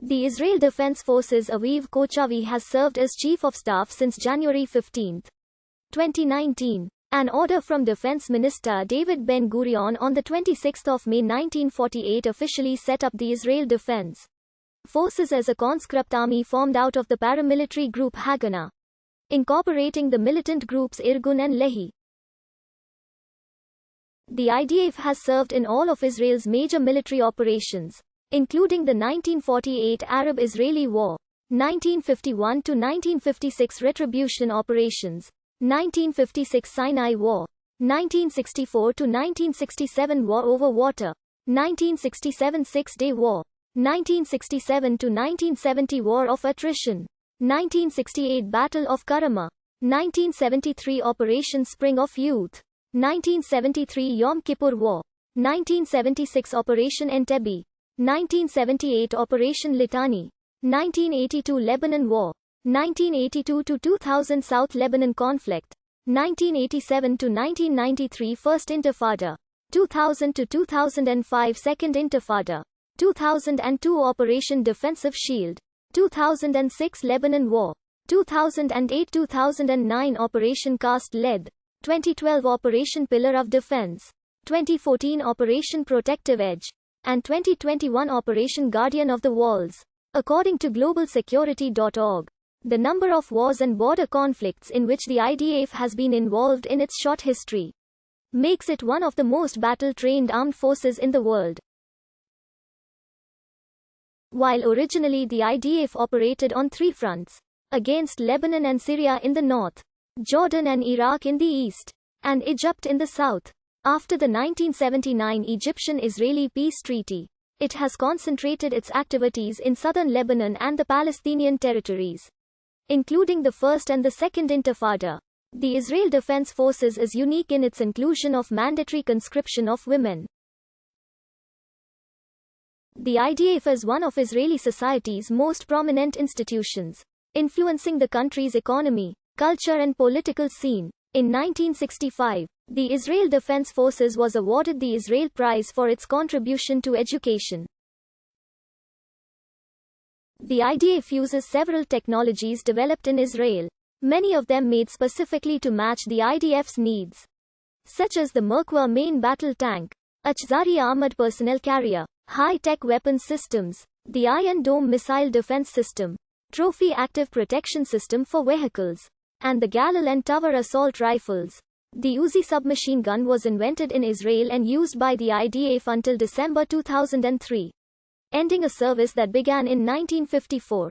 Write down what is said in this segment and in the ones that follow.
The Israel Defense Forces Aviv Kochavi has served as Chief of Staff since January 15, 2019. An order from Defense Minister David Ben-Gurion on 26 May 1948 officially set up the Israel Defense Forces as a conscript army formed out of the paramilitary group Haganah, incorporating the militant groups Irgun and Lehi. The IDF has served in all of Israel's major military operations, including the 1948 Arab-Israeli War, 1951–1956 Retribution Operations, 1956 Sinai War, 1964–1967 War over Water, 1967 Six-Day War, 1967–1970 War of Attrition, 1968 Battle of Karama, 1973 Operation Spring of Youth, 1973 Yom Kippur War, 1976 Operation Entebbe, 1978 Operation Litani, 1982 Lebanon War, 1982–2000 South Lebanon Conflict, 1987–1993 First Intifada, 2000–2005 Second Intifada, 2002 Operation Defensive Shield, 2006 Lebanon War, 2008–2009 Operation Cast Lead, 2012 Operation Pillar of Defense, 2014 Operation Protective Edge, and 2021 Operation Guardian of the Walls. According to globalsecurity.org, the number of wars and border conflicts in which the IDF has been involved in its short history makes it one of the most battle-trained armed forces in the world. While originally the IDF operated on three fronts, against Lebanon and Syria in the north, Jordan and Iraq in the east, and Egypt in the south, after the 1979 Egyptian-Israeli peace treaty, it has concentrated its activities in southern Lebanon and the Palestinian territories, including the First and the Second Intifada. The Israel Defense Forces is unique in its inclusion of mandatory conscription of women. The IDF is one of Israeli society's most prominent institutions, influencing the country's economy, culture and political scene. In 1965, the Israel Defense Forces was awarded the Israel Prize for its contribution to education. The IDF uses several technologies developed in Israel, many of them made specifically to match the IDF's needs, such as the Merkava main battle tank, Achzari armored personnel carrier, high-tech weapons systems, the Iron Dome missile defense system, Trophy active protection system for vehicles, and the Galil and Tower assault rifles. The Uzi submachine gun was invented in Israel and used by the IDF until December 2003, ending a service that began in 1954.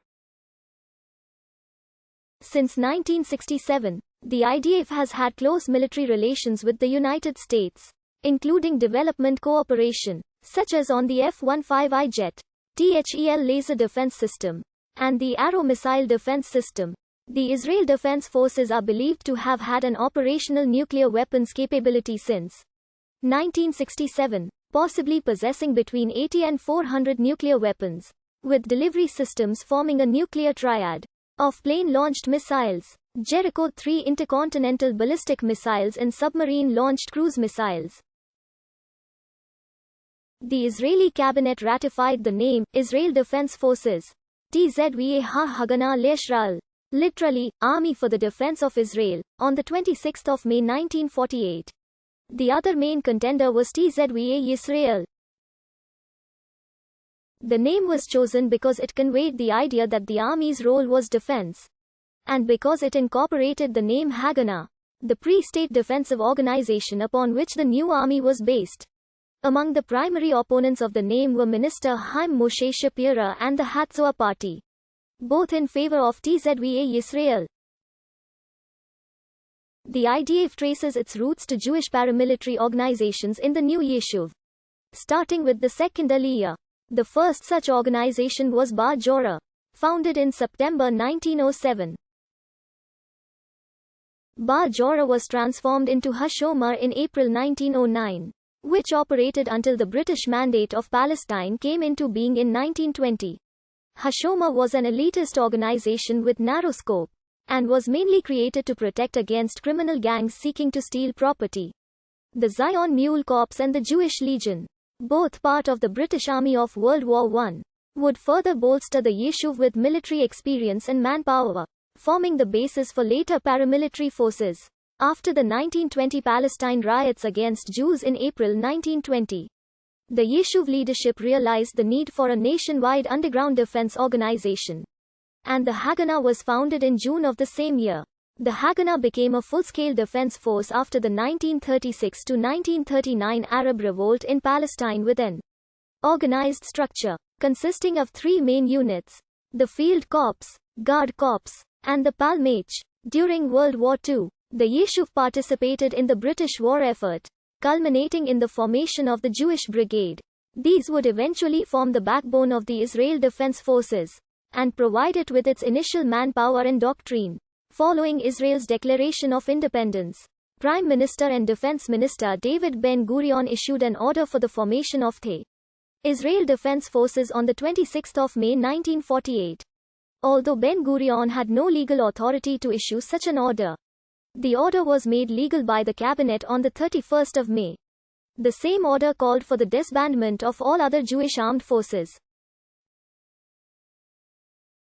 Since 1967, the IDF has had close military relations with the United States, including development cooperation, such as on the F-15I jet, THEL laser defense system, and the Arrow missile defense system. The Israel Defense Forces are believed to have had an operational nuclear weapons capability since 1967, possibly possessing between 80 and 400 nuclear weapons, with delivery systems forming a nuclear triad of plane-launched missiles, Jericho-3 intercontinental ballistic missiles and submarine-launched cruise missiles. The Israeli cabinet ratified the name, Israel Defense Forces, TZVA Ha-Haganah LeIsrael, literally, Army for the Defense of Israel, on 26 May 1948. The other main contender was TZVA Yisrael. The name was chosen because it conveyed the idea that the army's role was defense, and because it incorporated the name Haganah, the pre-state defensive organization upon which the new army was based. Among the primary opponents of the name were Minister Chaim Moshe Shapira and the Hatzoah Party, both in favor of TZVA Yisrael. The IDF traces its roots to Jewish paramilitary organizations in the new Yishuv, starting with the Second Aliyah. The first such organization was Bar Jorah, founded in September 1907. Bar Jorah was transformed into Hashomer in April 1909, which operated until the British Mandate of Palestine came into being in 1920. Hashomer was an elitist organization with narrow scope, and was mainly created to protect against criminal gangs seeking to steal property. The Zion Mule Corps and the Jewish Legion, both part of the British Army of World War I, would further bolster the Yishuv with military experience and manpower, forming the basis for later paramilitary forces. After the 1920 Palestine riots against Jews in April 1920, the Yishuv leadership realized the need for a nationwide underground defense organization, and the Haganah was founded in June of the same year. The Haganah became a full-scale defense force after the 1936 to 1939 Arab revolt in Palestine with an organized structure consisting of three main units: the Field Corps, Guard Corps, and the Palmach. During World War II, the Yishuv participated in the British war effort, culminating in the formation of the Jewish Brigade. These would eventually form the backbone of the Israel Defense Forces, and provide it with its initial manpower and doctrine. Following Israel's declaration of independence, Prime Minister and Defense Minister David Ben-Gurion issued an order for the formation of the Israel Defense Forces on the 26th of May 1948. Although Ben-Gurion had no legal authority to issue such an order, the order was made legal by the cabinet on the 31st of May. The same order called for the disbandment of all other Jewish armed forces,